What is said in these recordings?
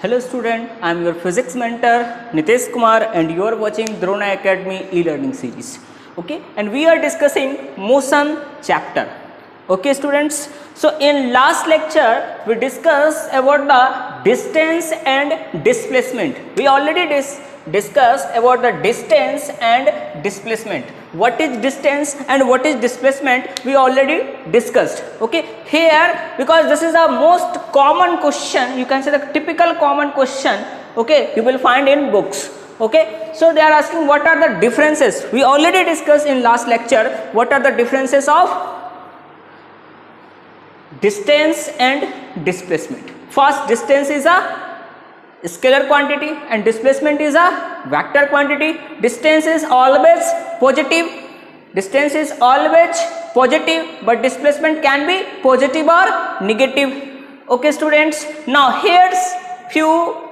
Hello student, I am your physics mentor Nitesh Kumar and you are watching Drona Academy e-learning series. Okay, and we are discussing motion chapter. Okay students, so in last lecture we discussed about the distance and displacement. We already discussed about the distance and displacement. What is distance and what is displacement we already discussed. Okay, here because this is the most common question, you can say the typical common question, okay, you will find in books. Okay, so they are asking what are the differences. We already discussed in last lecture what are the differences of distance and displacement. First, distance is a scalar quantity and displacement is a vector quantity. Distance is always positive, distance is always positive, but displacement can be positive or negative. Okay students, now here's few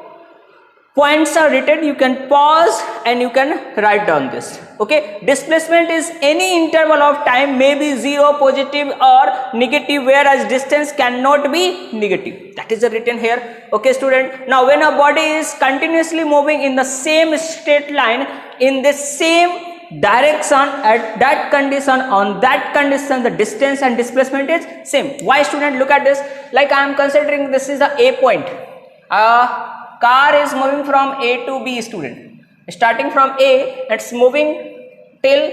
points are written, you can pause and you can write down this. Okay, displacement is any interval of time may be 0, positive or negative, whereas distance cannot be negative. That is written here. Okay student, now when a body is continuously moving in the same straight line in the same direction at that condition, on that condition the distance and displacement is same. Why student? Look at this, like I am considering this is the A point. Car is moving from A to B student, starting from A, it's moving till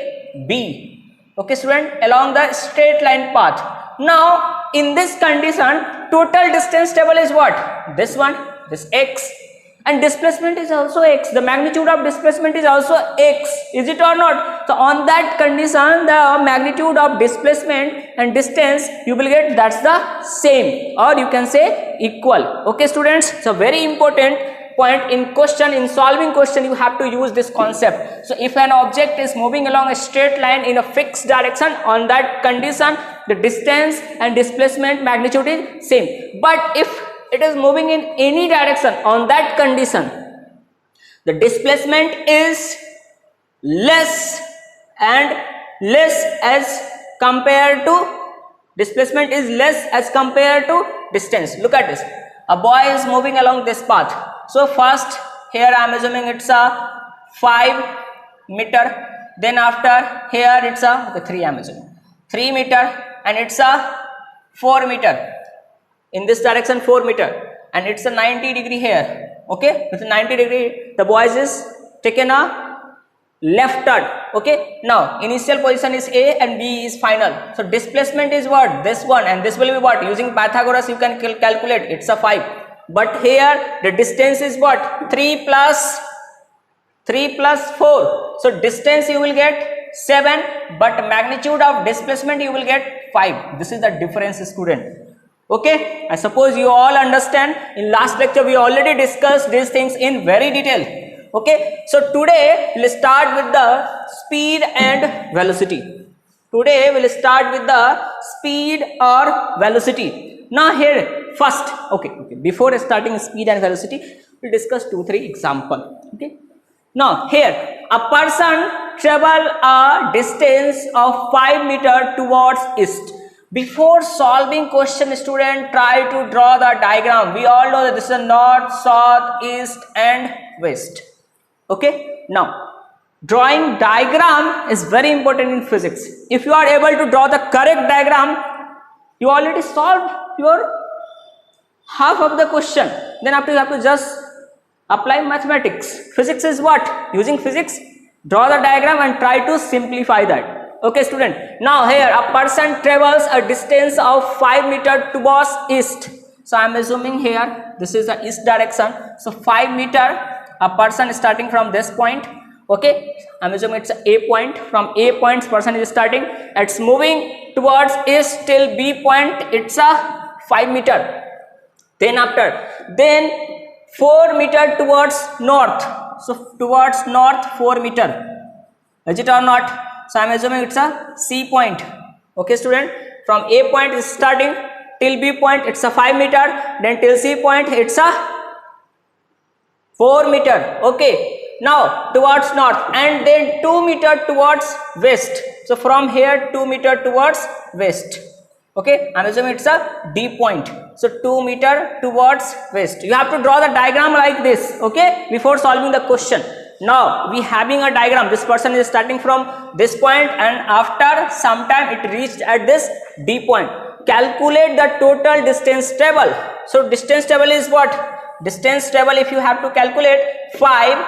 B. Okay student, along the straight line path. Now in this condition total distance table is what? This one, this x, and displacement is also x. The magnitude of displacement is also x, is it or not? So on that condition the magnitude of displacement and distance you will get that's the same, or you can say equal. Okay students, so very important point in question, in solving question you have to use this concept. So if an object is moving along a straight line in a fixed direction, on that condition the distance and displacement magnitude is same, but if it is moving in any direction, on that condition the displacement is less and less as compared to displacement is less as compared to distance. Look at this, a boy is moving along this path. So first here I am assuming it's a 5 meter, then after here it's a 3, I am assuming 3 meter, and it's a 4 meter in this direction, 4 meter, and it's a 90 degree here. Okay, with 90 degree the boy is taken a left turn. Okay, now initial position is A and B is final, so displacement is what? This one, and this will be what? Using Pythagoras you can calculate, it's a 5, but here the distance is what? 3 plus 4, so distance you will get 7, but magnitude of displacement you will get 5. This is the difference student. Okay, I suppose you all understand. In last lecture we already discussed these things in very detail. Okay, so today we'll start with the speed and velocity. Today we'll start with the speed or velocity. Now here first, okay, before starting speed and velocity we'll discuss 2-3 example. Okay, now here a person travel a distance of 5 meter towards east. Before solving question student, try to draw the diagram. We all know that this is a north, south, east and west. Okay, now drawing diagram is very important in physics. If you are able to draw the correct diagram, you already solved your half of the question. Then after you have to just apply mathematics. Physics is what? Using physics, draw the diagram and try to simplify that. Okay student, now here a person travels a distance of 5 meter towards east. So I am assuming here this is the east direction, so 5 meter, a person starting from this point. Okay, I am assuming it's a point. From A point person is starting, it's moving towards east till B point, it's a 5 meter. Then after, then 4 meter towards north, so towards north 4 meter, is it or not? So I am assuming it's a C point. Okay student, from A point is starting till B point it's a 5 meter, then till C point it's a 4 meter. Okay, now towards north, and then 2 meter towards west. So from here 2 meter towards west. Okay, I'm assuming it's a D point. So 2 meter towards west. You have to draw the diagram like this, okay, before solving the question. Now we having a diagram. This person is starting from this point and after some time it reached at this D point. Calculate the total distance travel. So distance travel is what? Distance travel, if you have to calculate 5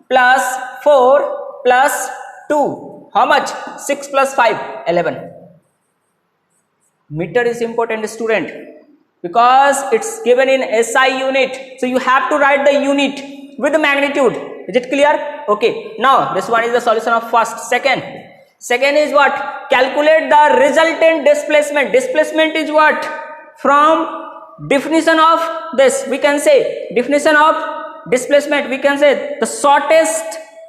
plus 4 plus 2. How much? 6 plus 5, 11. Meter is important, student, because it's given in SI unit. So you have to write the unit with the magnitude. Is it clear? Okay. Now this one is the solution of first. Second is what? Calculate the resultant displacement. Displacement is what? From definition of this, we can say definition of displacement. We can say the shortest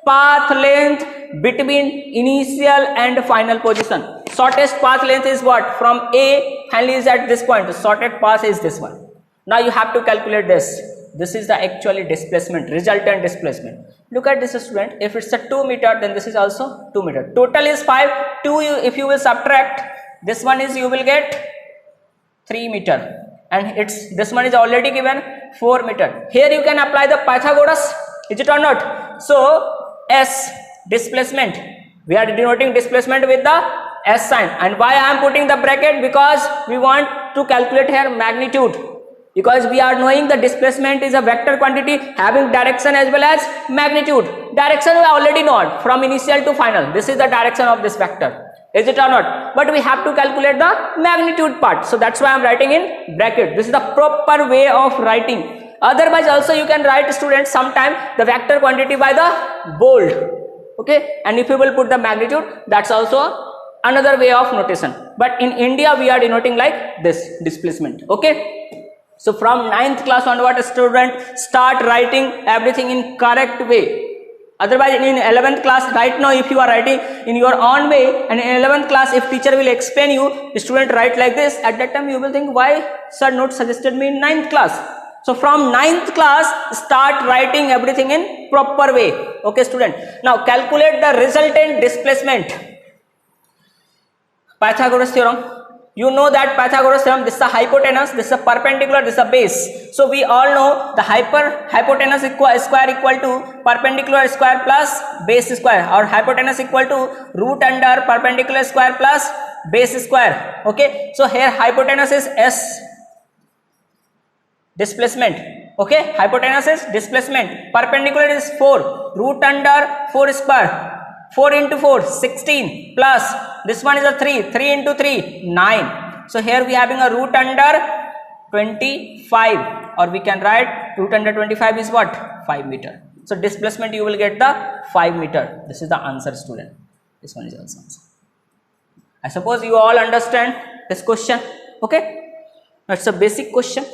path length between initial and final position. Shortest path length is what? From A, finally is at this point. The shortest path is this one. Now you have to calculate this. This is the actually displacement, resultant displacement. Look at this, student. If it's a 2 meter, then this is also 2 meter. Total is 5. 2, if you will subtract, this one is, you will get 3 meter. And this one is already given 4 meter. Here you can apply the Pythagoras. Is it or not? So S, displacement. We are denoting displacement with the S sign. And why I am putting the bracket? Because we want to calculate here magnitude. Because we are knowing the displacement is a vector quantity having direction as well as magnitude. Direction we already know from initial to final. This is the direction of this vector. Is it or not? But we have to calculate the magnitude part. So that's why I am writing in bracket. This is the proper way of writing. Otherwise also you can write, students, sometime the vector quantity by the bold. Okay. And if you will put the magnitude, that's also another way of notation. But in India we are denoting like this, displacement. Okay. So from 9th class onward, student start writing everything in correct way. Otherwise in 11th class, right now if you are writing in your own way, and in 11th class if teacher will explain you, the student write like this, at that time you will think, why sir not suggested me in 9th class. So from 9th class start writing everything in proper way. Okay, student. Now calculate the resultant displacement. Pythagoras theorem. You know that Pythagoras theorem, this is a hypotenuse, this is a perpendicular, this is a base. So we all know the hypotenuse square equal to perpendicular square plus base square, or hypotenuse equal to root under perpendicular square plus base square. Okay. So here hypotenuse is S, displacement. Okay. Hypotenuse is displacement. Perpendicular is 4, root under 4 square. 4 into 4, 16 plus this one is a 3, 3 into 3, 9. So here we having a root under 25, or we can write root under 25 is what? 5 meter. So displacement you will get the 5 meter. This is the answer, student. This one is also answer. I suppose you all understand this question. Okay. That's a basic question.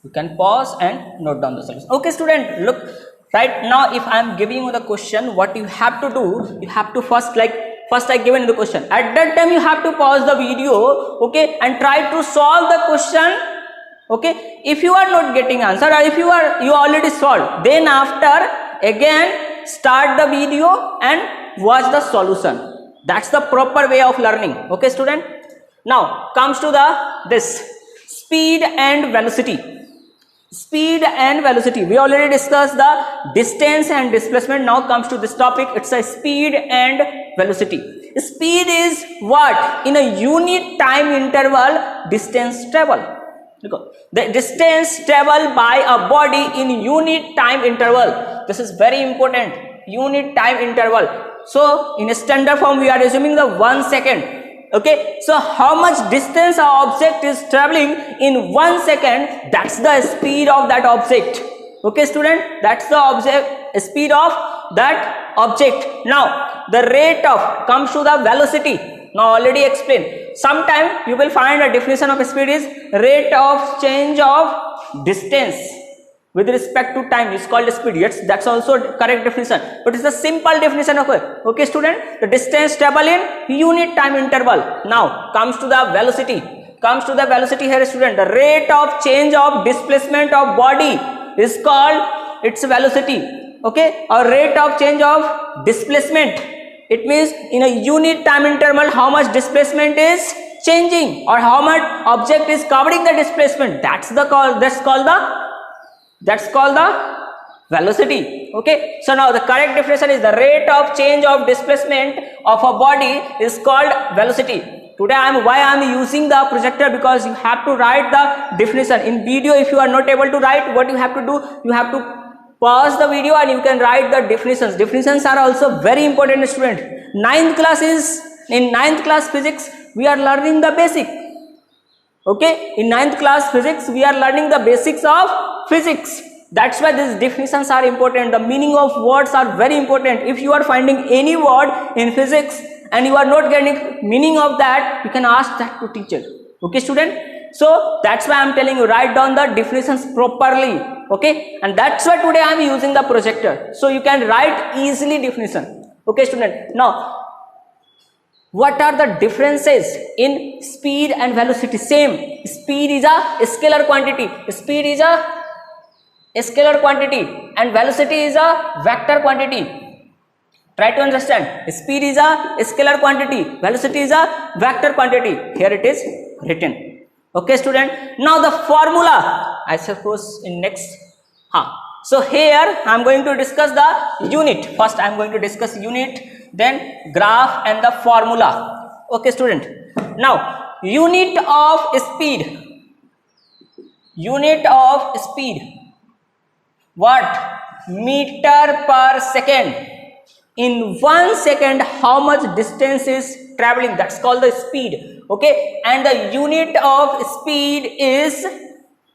You can pause and note down the solution. Okay, student, look. Right now, if I am giving you the question, what you have to do, you have to first I given the question. At that time, you have to pause the video, okay, and try to solve the question, okay. If you are not getting answer, or if you already solved, then after again start the video and watch the solution. That's the proper way of learning. Okay, student. Now comes to this speed and velocity. Speed and velocity. We already discussed the distance and displacement. Now comes to this topic. It's a speed and velocity. Speed is what? In a unit time interval, distance travel. The distance traveled by a body in unit time interval. This is very important. Unit time interval. So in a standard form, we are assuming the 1 second. Okay, so how much distance our object is traveling in 1 second, that's the speed of that object. Okay, student, that's the speed of that object. Now the rate of comes to the velocity. Now already explained. Sometime you will find a definition of speed is rate of change of distance with respect to time is called speed. Yes, that's also correct definition, but it's a simple definition of it. Okay, student, the distance travel in unit time interval. Now comes to the velocity. Comes to the velocity here, student. The rate of change of displacement of body is called its velocity. Okay, or rate of change of displacement. It means in a unit time interval how much displacement is changing or how much object is covering the displacement. That's called the velocity. Okay, so now the correct definition is the rate of change of displacement of a body is called velocity. Today why I am using the projector, because you have to write the definition. In video if you are not able to write, what you have to do, you have to pause the video and you can write the definitions. Definitions are also very important, student. In 9th class physics we are learning the basic. Okay, in 9th class physics we are learning the basics of physics. That's why these definitions are important. The meaning of words are very important. If you are finding any word in physics and you are not getting meaning of that, you can ask that to teacher. Okay, student? So that's why I am telling you, write down the definitions properly. Okay, and that's why today I am using the projector, so you can write easily definition. Okay, student? Now, what are the differences in speed and velocity? Same. Speed is a scalar quantity. Speed is a scalar quantity and velocity is a vector quantity. Try to understand. Speed is a scalar quantity, velocity is a vector quantity. Here it is written. Okay, student? Now the formula, I suppose in next. So here I am going to discuss the unit. First I am going to discuss unit, then graph and the formula. Okay, student? Now unit of speed. Unit of speed. What? Meter per second. In 1 second how much distance is traveling, that's called the speed. Okay, and the unit of speed is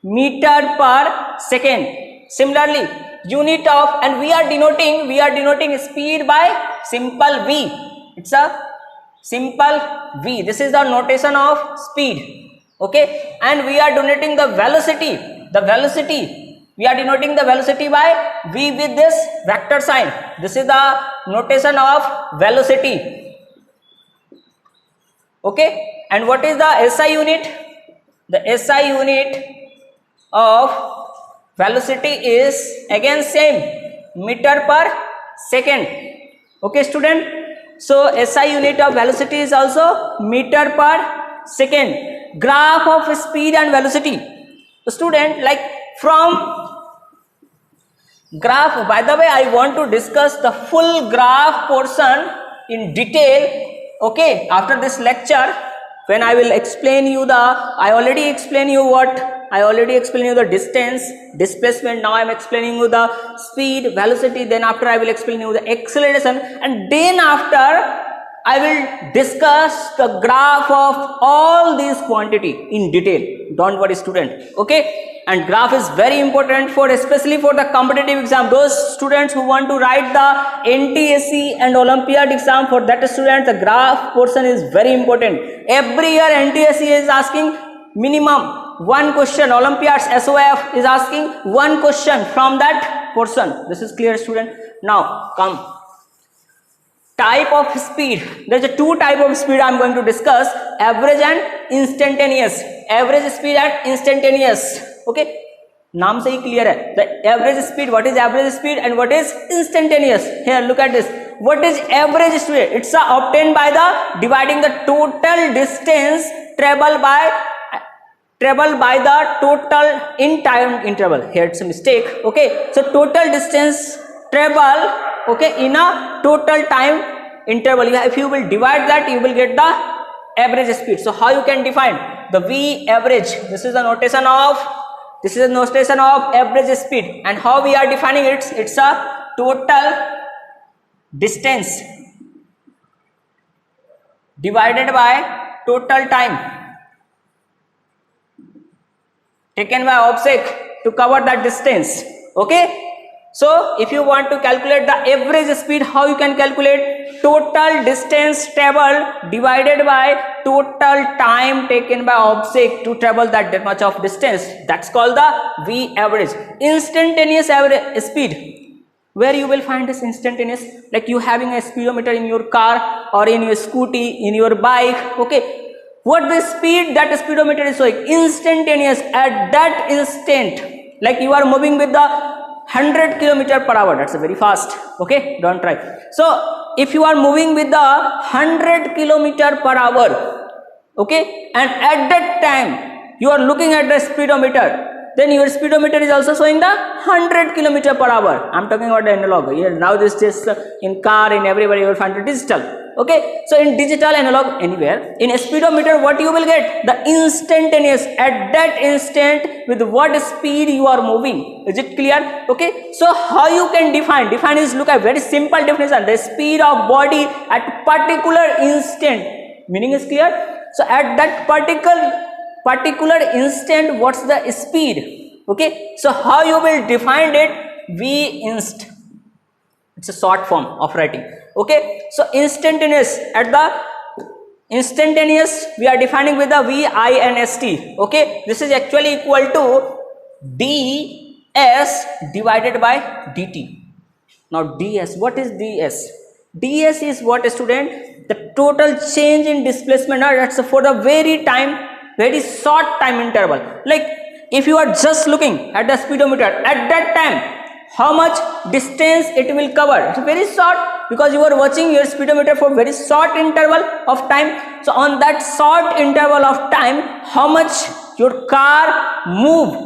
meter per second. Similarly, unit of, and we are denoting speed by simple v. It's a simple v. This is the notation of speed. Okay, and we are denoting the velocity. We are denoting the velocity by v with this vector sign. This is the notation of velocity. Okay, and what is the SI unit? The SI unit of velocity is again same, meter per second. Okay, student? So SI unit of velocity is also meter per second. Graph of speed and velocity. Student, like from graph, by the way, I want to discuss the full graph portion in detail. Okay, after this lecture, when I will explain you I already explained you the distance, displacement. Now I am explaining you the speed, velocity. Then after I will explain you the acceleration, and then after I will discuss the graph of all these quantity in detail. Don't worry, student. Okay. And graph is very important especially for the competitive exam. Those students who want to write the NTSC and Olympiad exam, for that student the graph portion is very important. Every year NTSC is asking minimum one question. Olympiads SOF is asking one question from that portion. This is clear, student? Now come. Type of speed. There is two type of speed I am going to discuss: average and instantaneous. Average speed and instantaneous. Okay, नाम से ही clear है. The average speed. What is average speed and what is instantaneous? Here, look at this. What is average speed? It's obtained by the dividing the total distance traveled by the total in time interval. Here it's a mistake. Okay, so total distance travel. Okay, in a total time interval, if you will divide that, you will get the average speed. So how you can define the V average? This is the notation of average speed. And how we are defining it? It's a total distance divided by total time taken by object to cover that distance. Okay. So if you want to calculate the average speed, how you can calculate? Total distance traveled divided by total time taken by object to travel that much of distance. That's called the V average. Instantaneous average speed. Where you will find this instantaneous? Like you having a speedometer in your car or in your scooty, in your bike. Okay. What the speed that speedometer is showing? Instantaneous, at that instant. Like you are moving with the 100 km/h. That's very fast. Okay, don't try. So if you are moving with the 100 kilometer per hour, okay, and at that time you are looking at the speedometer, then your speedometer is also showing the 100 kilometer per hour. I'm talking about the analog. Here now this is in car, in everywhere you will find it digital. Okay, so in digital, analog, anywhere, in a speedometer what you will get? The instantaneous, at that instant with what speed you are moving. Is it clear? Okay, so how you can define? Define is, look at very simple definition, the speed of body at particular instant. Meaning is clear? So at that particular instant, what's the speed? Okay, so how you will define it? V inst. It's a short form of writing. Okay, so instantaneous, at the instantaneous we are defining with the VINST. Okay, this is actually equal to ds divided by dt. Now ds, what is ds? ds is what, student? The total change in displacement, that's for the very short time interval. Like if you are just looking at the speedometer, at that time how much distance it will cover? It's very short, because you are watching your speedometer for very short interval of time. So on that short interval of time, how much your car moved,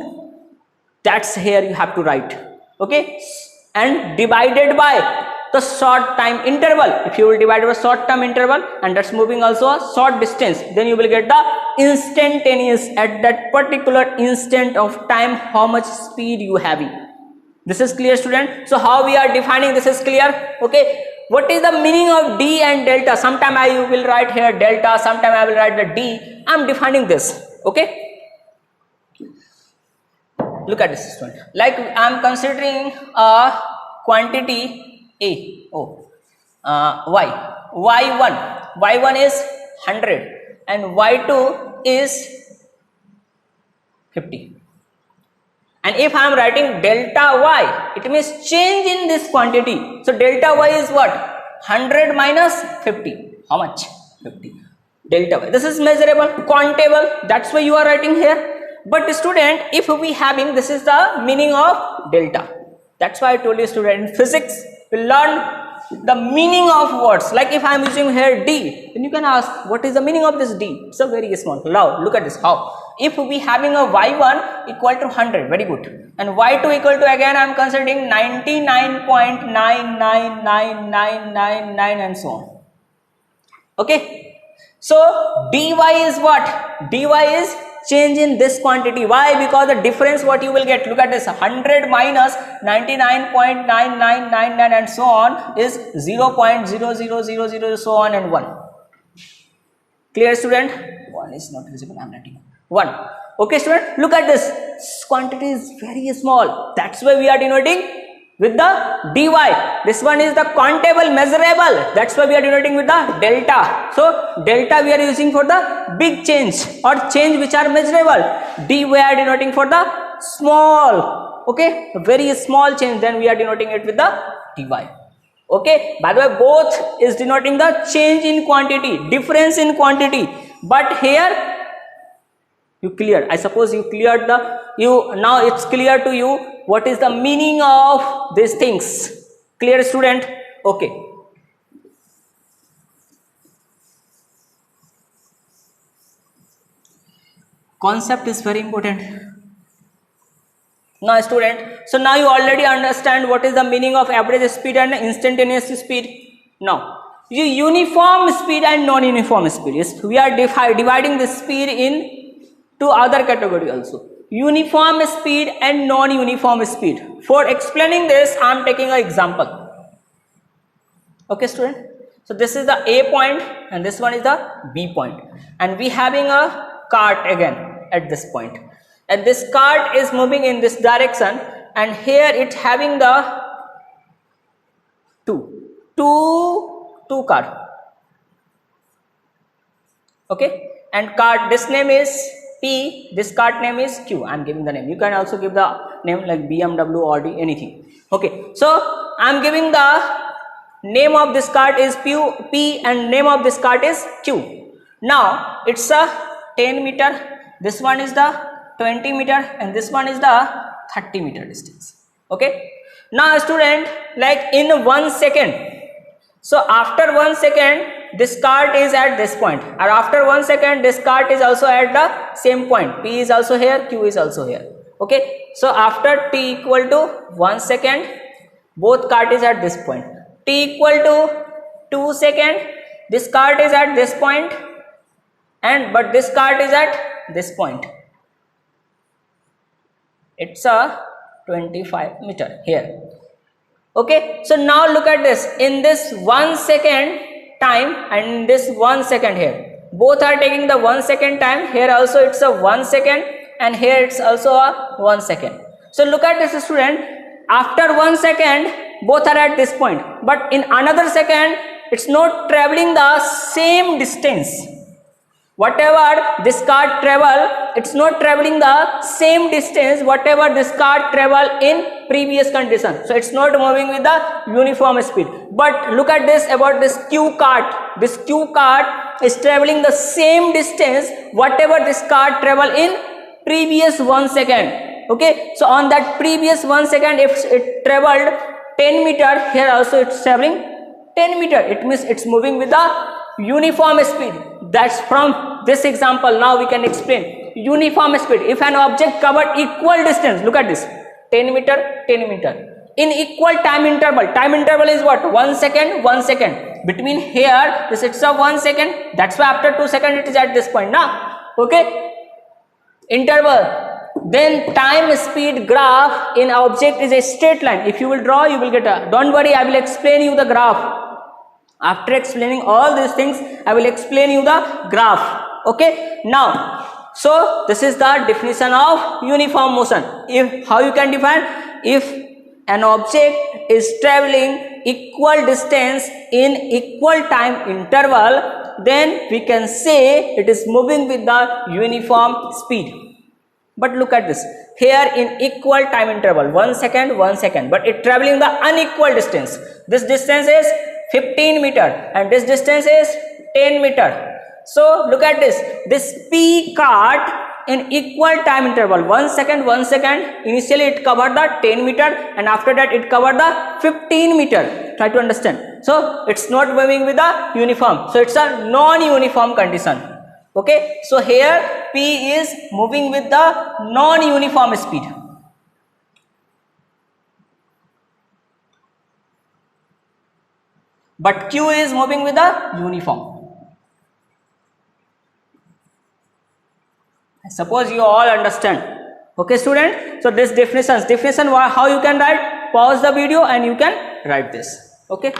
that's here you have to write. Okay, and divided by the short time interval. If you will divide by short time interval, and that's moving also a short distance, then you will get the instantaneous, at that particular instant of time how much speed you having. This is clear, student? So how we are defining, this is clear? Okay, what is the meaning of d and delta? Sometime I will write here delta, sometime I will write the d. I am defining this. Okay, look at this, student. Like I am considering a quantity a, y1 is 100 and y2 is 50. And if I am writing delta y, it means change in this quantity. So delta y is what? 100 minus 50. How much? 50. Delta y. This is measurable, countable. That's why you are writing here. But student, if we having, this is the meaning of delta. That's why I told you, student, in physics we learn the meaning of words. Like if I am using here d, then you can ask what is the meaning of this d. It's a very small. Now look at this. How? If we having a y1 equal to 100, very good, and y2 equal to, again I am considering 99.99999 and so on. Okay, so dy is what? dy is change in this quantity. Why? Because the difference what you will get, look at this, 100 minus 99.9999 and so on is 0.0000 so on and 1. Clear, student? 1 is not visible, I am writing 1. Okay, student, look at this. This quantity is very small. That's why we are denoting with the dy. This one is the countable, measurable. That's why we are denoting with the delta. So delta we are using for the big change or change which are measurable. D we are denoting for the small. Okay, a very small change, then we are denoting it with the dy. Okay, by the way, both is denoting the change in quantity, difference in quantity. But here you clear, I suppose you cleared now it's clear to you what is the meaning of these things. Clear, student? Okay. Concept is very important. Now student, so now you already understand what is the meaning of average speed and instantaneous speed. Now uniform speed and non-uniform speed. Yes, we are dividing the speed in two other category also, uniform speed and non-uniform speed. For explaining this, I am taking an example. Okay, student. So this is the A point and this one is the B point, and we having a cart again at this point, and this cart is moving in this direction, and here it having the two cart. Okay, and cart, this name is P, this cart name is Q. I am giving the name. You can also give the name like BMW, Audi, anything. Okay, so I am giving the name of this cart is P and name of this cart is Q. Now it's a 10 meter, this one is the 20 meter and this one is the 30 meter distance. Okay, now student, like in 1 second So after 1 second this cart is at this point, and after 1 second this cart is also at the same point. P is also here, Q is also here. Okay, so after t equal to 1 second, both cart is at this point. T equal to 2 second, this cart is at this point, and but this cart is at this point. It's a 25 meter here. Okay, so now look at this. In this 1 second time and this 1 second here, both are taking the 1 second time. Here also it's a 1 second, and here it's also a 1 second. So look at this, student. After 1 second, both are at this point, but in another second, it's not traveling the same distance. Whatever this cart travel, it's not traveling the same distance whatever this cart travel in previous condition. So it's not moving with the uniform speed. But look at this about this Q cart. This Q cart is traveling the same distance whatever this cart travel in previous 1 second. Okay, so on that previous 1 second, if it traveled 10 meter, here also it's traveling 10 meter. It means it's moving with the uniform speed. That's from this example. Now we can explain uniform speed. If an object covered equal distance, look at this, 10 meter, 10 meter, in equal time interval. Time interval is what? 1 second, 1 second. Between here, this it's a 1 second. That's why after 2 seconds it is at this point. Now, okay, interval. Then time speed graph in object is a straight line. If you will draw, you will get a. Don't worry, I will explain you the graph. After explaining all these things, I will explain you the graph. Okay, now, so this is the definition of uniform motion. If how you can define? If an object is traveling equal distance in equal time interval, then we can say it is moving with the uniform speed. But look at this. Here in equal time interval, 1 second, 1 second, but it traveling the unequal distance. This distance is 15 meter and this distance is 10 meter. So look at this. This P cart in equal time interval, 1 second, 1 second. Initially it covered the 10 meter and after that it covered the 15 meter. Try to understand. So it's not moving with the uniform. So it's a non-uniform condition. Okay. So here P is moving with the non-uniform speed. But Q is moving with the uniform. I suppose you all understand. Okay, student. So this definition how you can write. Pause the video and you can write this. Okay.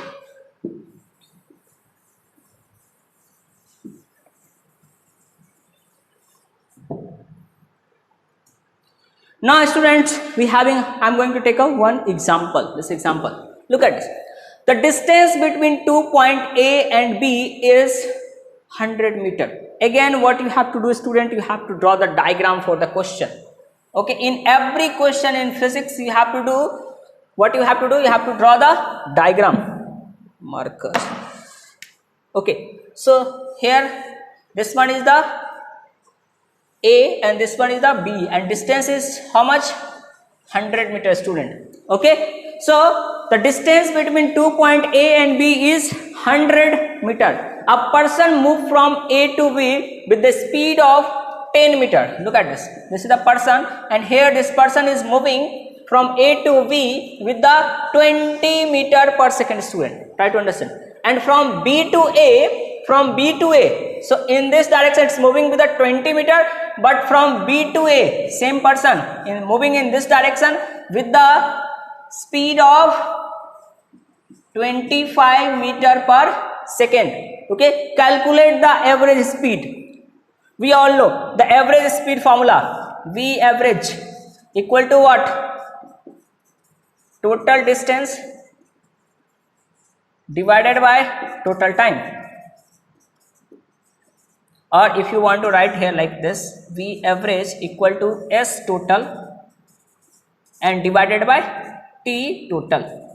Now, students, I'm going to take one example. This example. Look at this. The distance between 2 point A and B is 100 meter. Again, what you have to do, student, you have to draw the diagram for the question. Okay, in every question in physics, you have to do what you have to do. You have to draw the diagram. Markers. Okay, so here this one is the A and this one is the B, and distance is how much? 100 meter, student. Okay, so the distance between 2 point A and B is 100 meter. A person moved from A to B with the speed of 10 meter. Look at this. This is the person, and here this person is moving from A to B with the 20 meter per second, student. Try to understand. And from B to A, so in this direction it's moving with a 20 meter, but from B to A, same person in moving in this direction with the speed of 25 meter per second. Okay, calculate the average speed. We all know the average speed formula. V average equal to what? Total distance divided by total time. Or if you want to write here like this, V average equal to S total and divided by T total.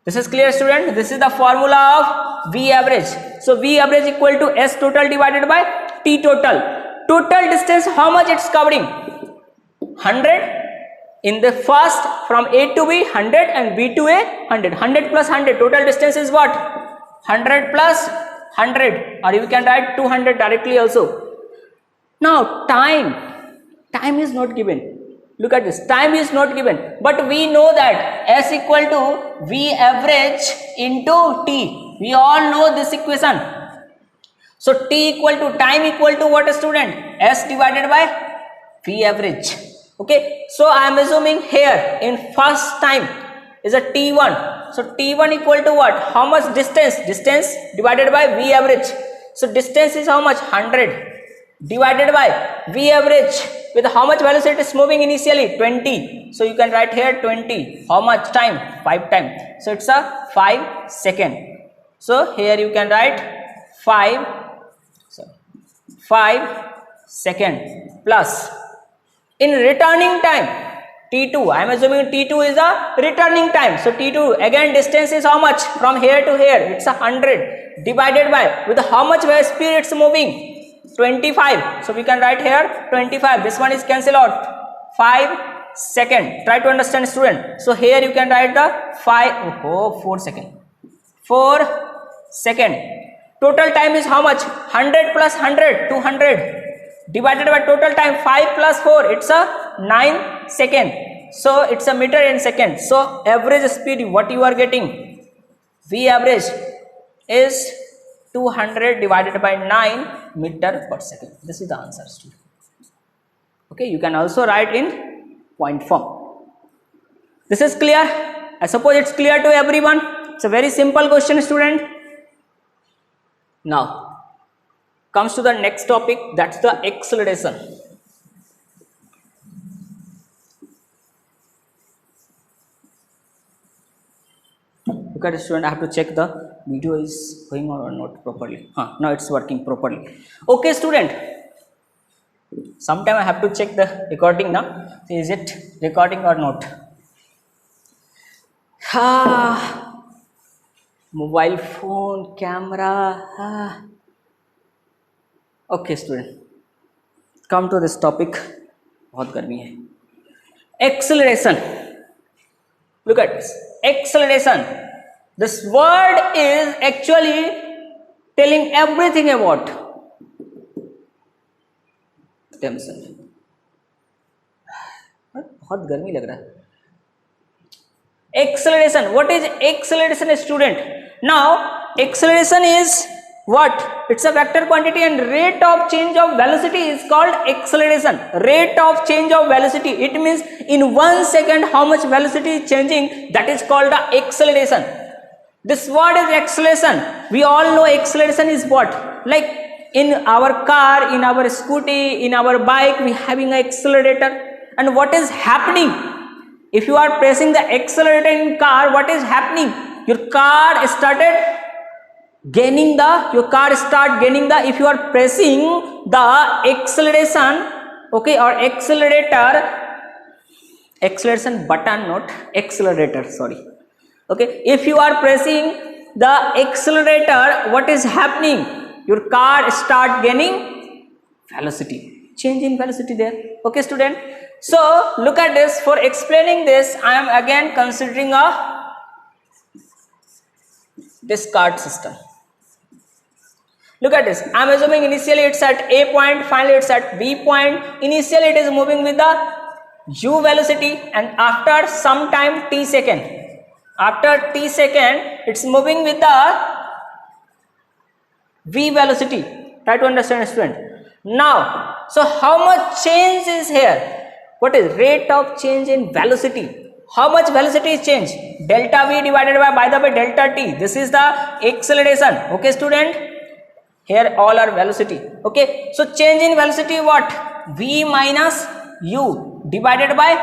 This is clear, student? This is the formula of V average. So V average equal to S total divided by T total. Total distance, how much it's covering? 100 In the first, from A to B 100 and B to A 100. 100 plus 100, total distance is what? 100 plus 100, or you can write 200 directly also. Now time is not given. Look at this, time is not given, but we know that S equal to V average into T. We all know this equation. So T equal to time equal to what, student? S divided by V average. Okay, so I am assuming here in first time is a T1. So T1 equal to what? How much distance? Distance divided by V average. So distance is how much? 100 divided by V average with how much velocity it is moving initially? 20. So you can write here 20. How much time? 5 times. So it's a 5 second. So here you can write 5 second plus in returning time T2. I am assuming T2 is a returning time. So T2 again distance is how much? From here to here it's 100 divided by with how much speed it's moving? 25. So we can write here 25. This one is cancelled out. 5 second. Try to understand, student. So here you can write the 4 second. 4 second. Total time is how much? 100 plus 100, 200 divided by total time 5 plus 4, it's a 9 second. So it's a meter in second. So average speed what you are getting? V average is 200 divided by 9 meter per second. This is the answer, student. Okay, you can also write in point form. This is clear? I suppose it's clear to everyone. It's a very simple question, student. Now comes to the next topic, that's the acceleration. Look at it, student. I have to check the video is going on or not properly. Now it's working properly. Okay, student. Sometime I have to check the recording now. Is it recording or not? Mobile phone, camera. Okay, student. Come to this topic. बहुत गर्मी है. Acceleration. Look at this. Acceleration. This word is actually telling everything about tension. बहुत गर्मी लग रहा है. Acceleration. What is acceleration, student? Now, acceleration is what? It's a vector quantity and rate of change of velocity is called acceleration. Rate of change of velocity. It means in 1 second how much velocity is changing, that is called the acceleration. This word is acceleration. We all know acceleration is what? Like in our car, in our scooty, in our bike, we having an accelerator. And what is happening? If you are pressing the accelerator in car, what is happening? Your car started gaining the, if you are pressing the acceleration, okay, or acceleration button, not accelerator, sorry. Okay, if you are pressing the accelerator, what is happening? Your car start gaining velocity, change in velocity there. Okay, student. So look at this. For explaining this, I am again considering this card system. Look at this. I am assuming initially it's at A point, finally it's at B point. Initially it is moving with the u velocity, and after some time t second, it's moving with the v velocity. Try to understand, student. Now, so how much change is here? What is rate of change in velocity? How much velocity is changed? Delta v divided by the way delta t. This is the acceleration. Okay, student. Here all are velocity. Okay, so change in velocity what? V minus u divided by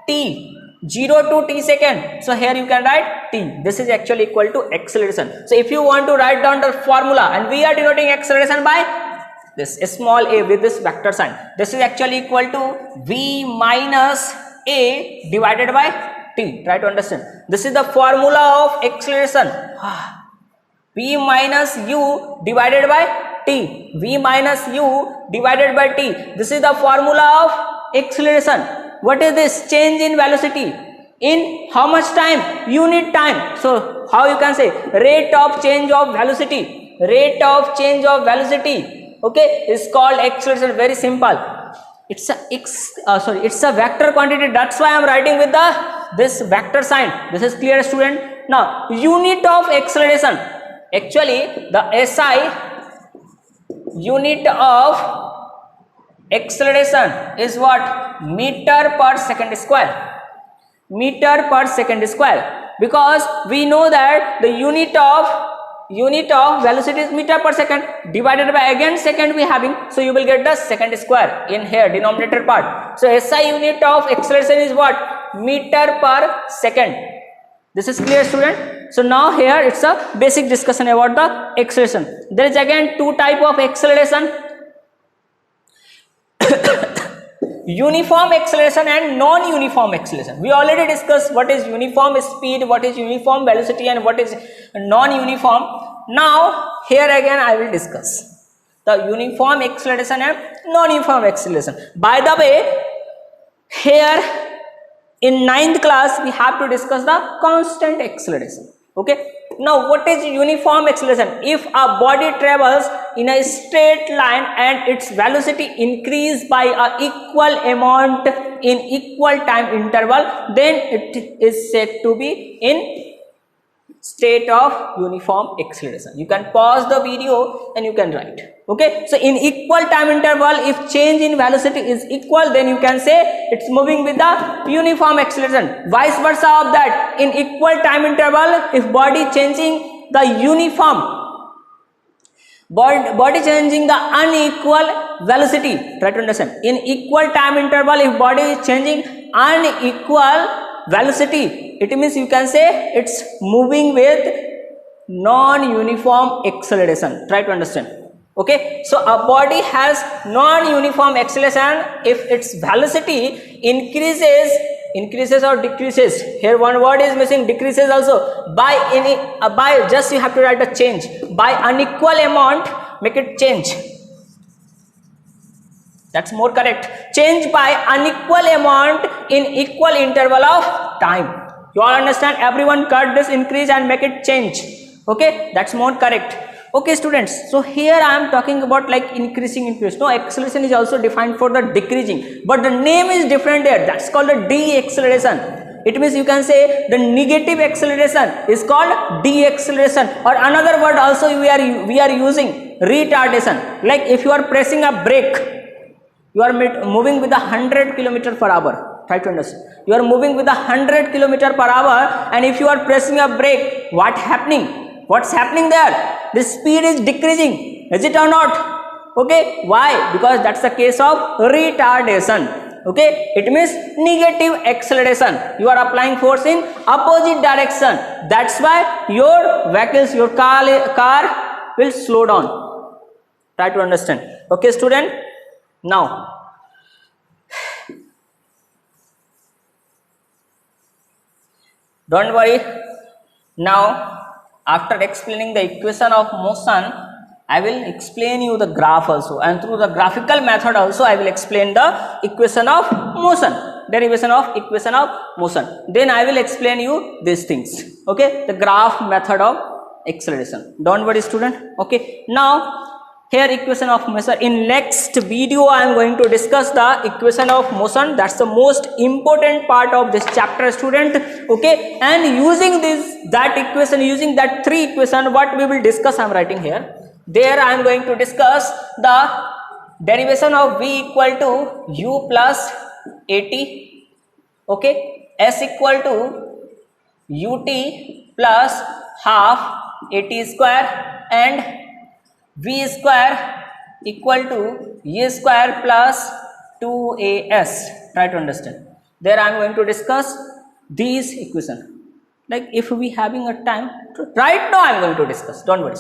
t, 0 to t second. So here you can write t. This is actually equal to acceleration. So if you want to write down the formula, and we are denoting acceleration by this small a with this vector sign. This is actually equal to v minus a divided by t. Try to understand. This is the formula of acceleration. V minus u divided by t. V minus u divided by t. This is the formula of acceleration. What is this? Change in velocity. In how much time? Unit time. So how you can say rate of change of velocity? Rate of change of velocity, okay, is called acceleration. Very simple. It's a vector quantity. That's why I am writing with this vector sign. This is clear, student? Now unit of acceleration. Actually the SI unit of acceleration is what? Meter per second square. Meter per second square, because we know that the unit of velocity is meter per second divided by again second we having, so you will get the second square in here denominator part. So SI unit of acceleration is what? Meter per second. This is clear, student? So now here it's a basic discussion about the acceleration. There is again two type of acceleration. Uniform acceleration and non-uniform acceleration. We already discussed what is uniform speed, what is uniform velocity, and what is non-uniform. Now here again I will discuss the uniform acceleration and non-uniform acceleration. By the way, here in 9th class we have to discuss the constant acceleration. Okay. Now what is uniform acceleration? If a body travels in a straight line and its velocity increase by a equal amount in equal time interval, then it is said to be in state of uniform acceleration. You can pause the video and you can write. Okay, so in equal time interval, if change in velocity is equal, then you can say it's moving with the uniform acceleration. Vice versa of that, in equal time interval, if body changing the uniform, body changing the unequal velocity, try to understand. In equal time interval, if body is changing unequal velocity, it means you can say it's moving with non-uniform acceleration. Try to understand. Okay, so a body has non-uniform acceleration if its velocity increases or decreases. Here one word is missing, decreases also. By just you have to write a change. By unequal amount, make it change. That's more correct. Change by unequal amount in equal interval of time. You all understand? Everyone cut this increase and make it change. Okay, that's more correct. Okay, students. So here I am talking about like increasing. No, acceleration is also defined for the decreasing, but the name is different there. That's called the de-acceleration. It means you can say the negative acceleration is called de-acceleration, or another word also we are using retardation. Like if you are pressing a brake, you are moving with 100 km per hour. Try to understand. You are moving with 100 km per hour, and if you are pressing a brake, what's happening there? The speed is decreasing. Is it or not? Okay. Why? Because that's the case of retardation. Okay. It means negative acceleration. You are applying force in opposite direction. That's why your vehicles, your car will slow down. Try to understand. Okay, student. Now, don't worry. Now, after explaining the equation of motion, I will explain you the graph also, and through the graphical method also I will explain the equation of motion, derivation of equation of motion. Then I will explain you these things. Okay, the graph method of acceleration. Don't worry, student. Okay, now here equation of motion. In next video I am going to discuss the equation of motion. That's the most important part of this chapter, student. Okay, and using that equation, using that three equation, what we will discuss, I am writing here. There I am going to discuss the derivation of v equal to u plus at, okay, s equal to ut plus half at square, and v square equal to e square plus 2as. Try to understand. There I am going to discuss these equations. Like if we having a time, right now I am going to discuss. Don't worry.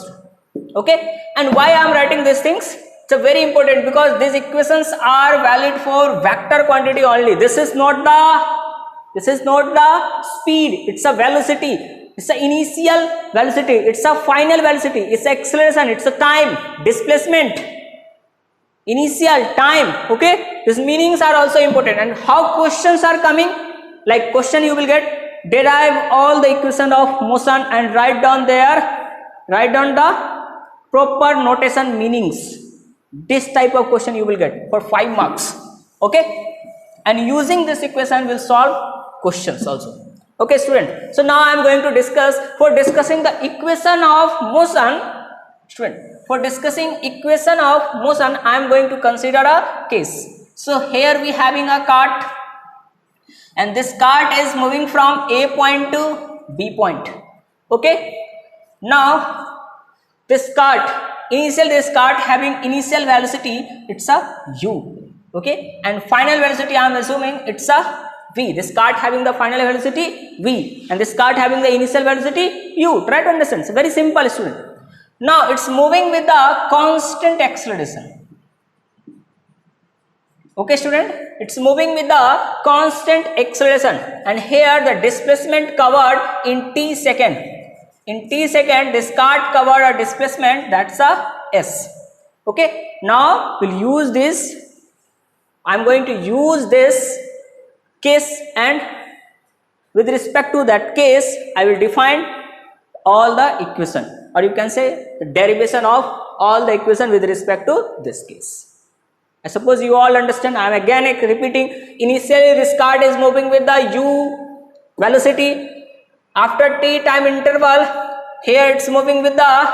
Okay. And why I am writing these things? It's a very important, because these equations are valid for vector quantity only. This is not the speed. It's a velocity. It's the initial velocity, it's a final velocity, it's acceleration, it's a time, displacement, initial time. Okay, These meanings are also important. And how questions are coming, like question you will get, derive all the equation of motion and write down the proper notation meanings. This type of question you will get for 5 marks. Okay, and using this equation will solve questions also. Okay student, so now I am going to discuss, for discussing the equation of motion, student, for discussing equation of motion I am going to consider a case. So here we having a cart, and this cart is moving from A point to B point. Okay, now this cart having initial velocity, it's a u, okay, and final velocity I am assuming it's a v. This cart having the final velocity v, and this cart having the initial velocity u. Try to understand, it's very simple student. Now it's moving with the constant acceleration. Okay student, it's moving with the constant acceleration, and here the displacement covered in t second. In t second, this cart covered a displacement, that's a s. Okay, now we'll use this. I'm going to use this case, and with respect to that case, I will define all the equation, or you can say the derivation of all the equation with respect to this case. I suppose you all understand. I am again repeating. Initially, this cart is moving with the u velocity. After t time interval, here it's moving with the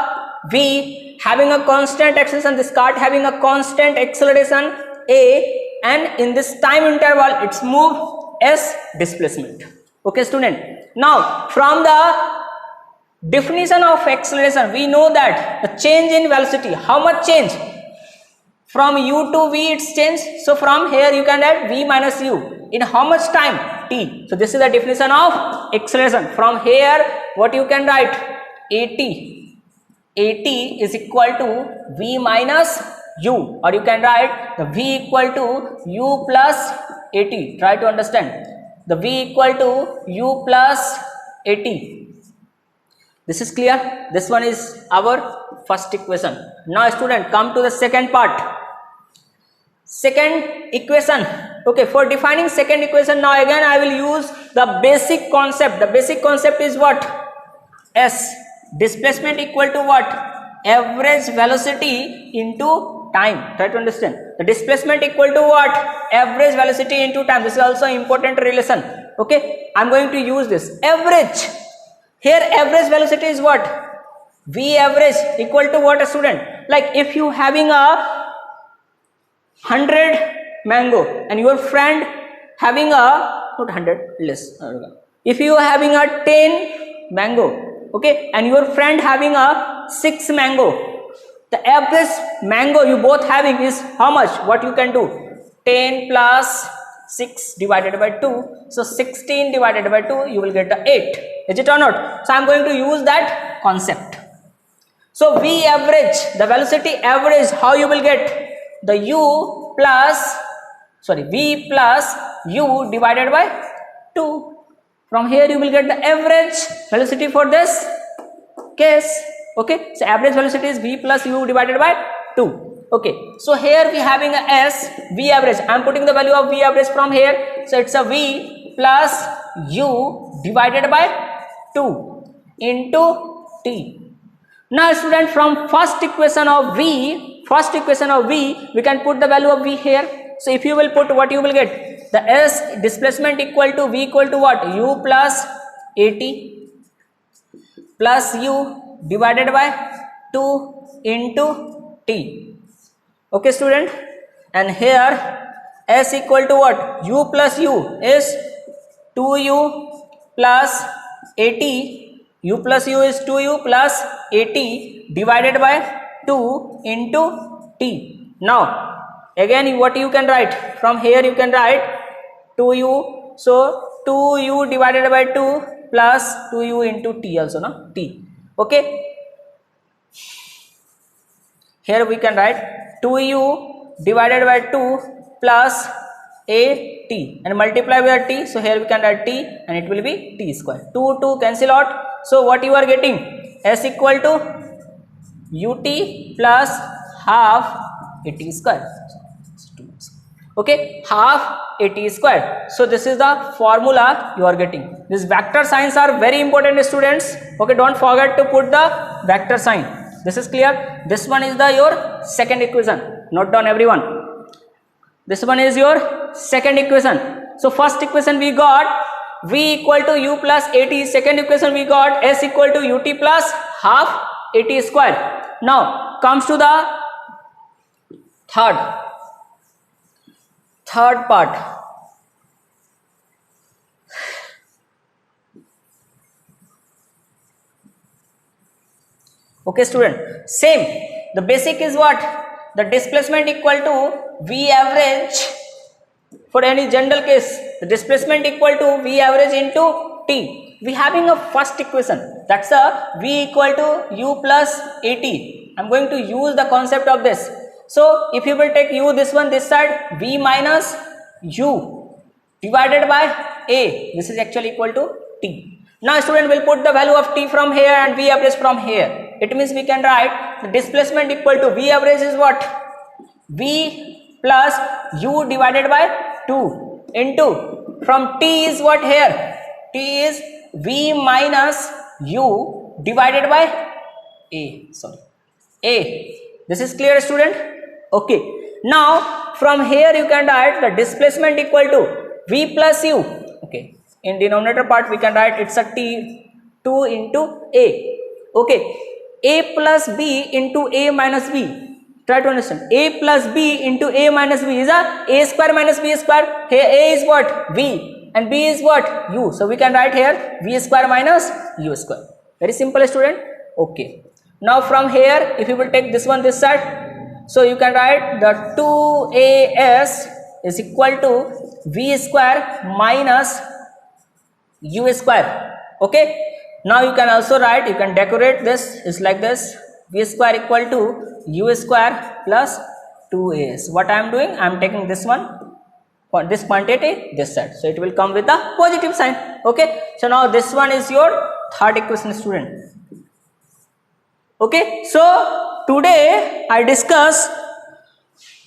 v, having a constant acceleration. This cart having a constant acceleration a, and in this time interval, it's moved s displacement. Okay, student. Now, from the definition of acceleration, we know that the change in velocity. How much change? From u to v it's changed. So from here you can add v minus u. In how much time? T. So this is the definition of acceleration. From here what you can write? At is equal to v minus u, or you can write the v equal to u plus at. Try to understand. The v equal to u plus at. This is clear. This one is our first equation. Now student, come to the second part. Second equation. Okay, for defining second equation, now again I will use the basic concept. The basic concept is what? S. Displacement equal to what? Average velocity into time. Try to understand. The displacement equal to what? Average velocity into time. This is also important relation. Okay, I am going to use this. Average. Here average velocity is what? V average equal to what, a student? Like if you having a 100 mango and your friend having a, not 100, less. If you are having a 10 mango, okay, and your friend having a 6 mango, the average mango you both having is how much? What you can do? 10 plus 6 divided by 2. So 16 divided by 2, you will get the 8. Is it or not? So I am going to use that concept. So V average, the velocity average, how you will get? The u plus, v plus u divided by 2. From here you will get the average velocity for this case. Okay, so average velocity is v plus u divided by 2. Okay, so here we having a s, v average. I am putting the value of v average from here. So it's a v plus u divided by 2 into t. Now student, from first equation of v, we can put the value of v here. So if you will put, what you will get? The s displacement equal to v equal to what? U plus at plus u divided by 2 into t. Okay student, and here s equal to what? U plus u is 2u plus at. U plus u is 2u plus at divided by 2 into t. Now again what you can write? From here you can write 2u. So 2u divided by 2 plus 2u into t also, no? T. Okay. Here we can write 2u divided by 2 plus a t and multiply with t. So here we can write t and it will be t square. 2 cancel out. So what you are getting? S equal to ut plus half at square. Okay, half at square. So this is the formula you are getting. These vector signs are very important, students. Okay, don't forget to put the vector sign. This is clear. This one is the your second equation. Note down everyone. This one is your second equation. So first equation we got v equal to u plus at. Second equation we got s equal to ut plus half at square. Now comes to the third part. Okay, student, same. The basic is what? The displacement equal to V average for any general case. The displacement equal to V average into T. We having a first equation, that's a V equal to U plus AT. I'm going to use the concept of this. So if you will take U this one this side, V minus U divided by A. This is actually equal to T. Now student will put the value of T from here and V average from here. It means we can write the displacement equal to V average is what? V plus U divided by 2 into from T is what here? T is V minus U divided by A. Sorry, A. This is clear, student? Okay. Now from here you can write the displacement equal to V plus U. Okay. In denominator part we can write it's a T 2 into A. Okay. A plus B into A minus B. Try to understand. A plus B into A minus B is a square minus B square. Here A is what? V and B is what? U. So we can write here V square minus U square. Very simple, student. Okay. Now from here if you will take this one this side, so you can write the 2AS is equal to V square minus U square. Okay. Now you can also write, you can decorate this, is like this, V square equal to U square plus 2AS. What I am doing? I am taking this one, this quantity this side, so it will come with a positive sign. Okay. So now this one is your third equation, student. Okay. So today I discuss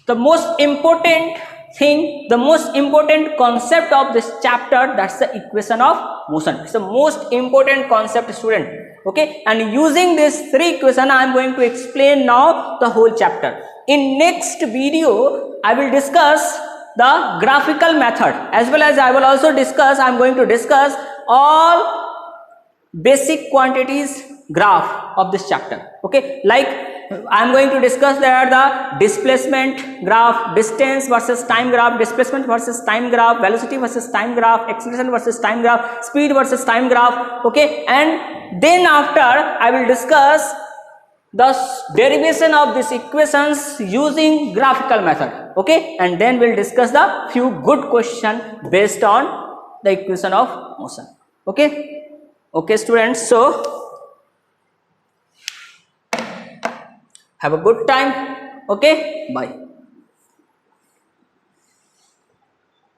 the most important thing, the most important concept of this chapter, that's the equation of motion. It's the most important concept, student. Okay, and using this three equation I am going to explain now the whole chapter. In next video I will discuss the graphical method, as well as I will also discuss, I am going to discuss all basic quantities graph of this chapter. Okay, like I am going to discuss there the displacement graph, distance versus time graph, displacement versus time graph, velocity versus time graph, acceleration versus time graph, speed versus time graph. Okay, and then after I will discuss the derivation of these equations using graphical method. Okay, and then we'll discuss the few good questions based on the equation of motion. Okay, okay, students. So have a good time. Okay, bye.